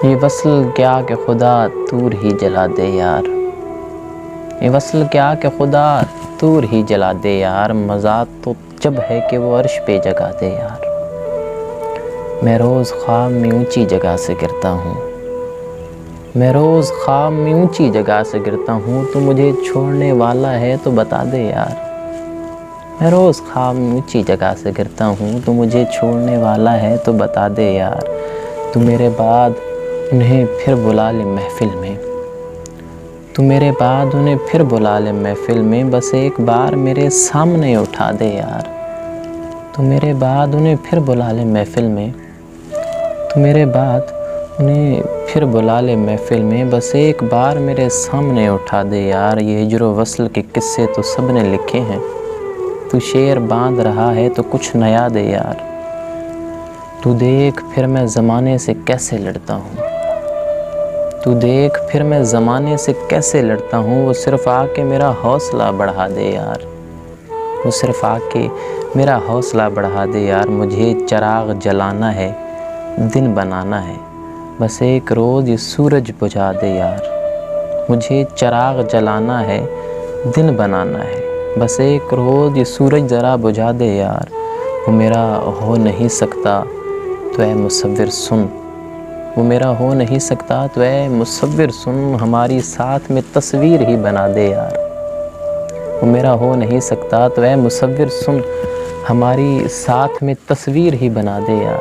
ये वसल क्या कि खुदा तूर ही जला दे यार। ये वसल क्या कि खुदा तूर ही जला दे यार। मज़ा तो जब है कि वो अर्श पे जगा दे यार। मैं रोज़ ख्वाब में ऊंची जगह से गिरता हूँ। मैं रोज़ ख्वाब में ऊंची जगह से गिरता हूँ। तू मुझे छोड़ने वाला है तो बता दे यार। मैं रोज़ ख्वाब में ऊंची जगह से गिरता हूँ। तू मुझे छोड़ने वाला है तो बता दे यार। तू मेरे बाद उन्हें फिर बुला ले महफ़िल में। तू मेरे बाद उन्हें फिर बुला ले महफ़िल में। बस एक बार मेरे सामने उठा दे यार। तू मेरे बाद उन्हें फिर बुला ले महफ़िल में। तू मेरे बाद उन्हें फिर बुला ले महफ़िल में। बस एक बार मेरे सामने उठा दे यार। ये हिज्र व वस्ल के किस्से तो सब ने लिखे हैं। तू शेर बांध रहा है तो कुछ नया दे यार। तू देख फिर मैं ज़माने से कैसे लड़ता हूँ। तू देख फिर मैं ज़माने से कैसे लड़ता हूँ। वो सिर्फ़ आके मेरा हौसला बढ़ा दे यार। वो सिर्फ़ आके मेरा हौसला बढ़ा दे यार। मुझे चिराग जलाना है, दिन बनाना है, बस एक रोज़ ये सूरज बुझा दे यार। मुझे चिराग जलाना है, दिन बनाना है, बस एक रोज़ ये सूरज ज़रा बुझा दे यार। वो मेरा हो नहीं सकता तो ऐ मुसव्विर सुन। वो मेरा हो नहीं सकता तो ऐ मुसव्विर सुन। हमारी साथ में तस्वीर ही बना दे यार। वो मेरा हो नहीं सकता तो ऐ मुसव्विर सुन। हमारी साथ में तस्वीर ही बना दे यार।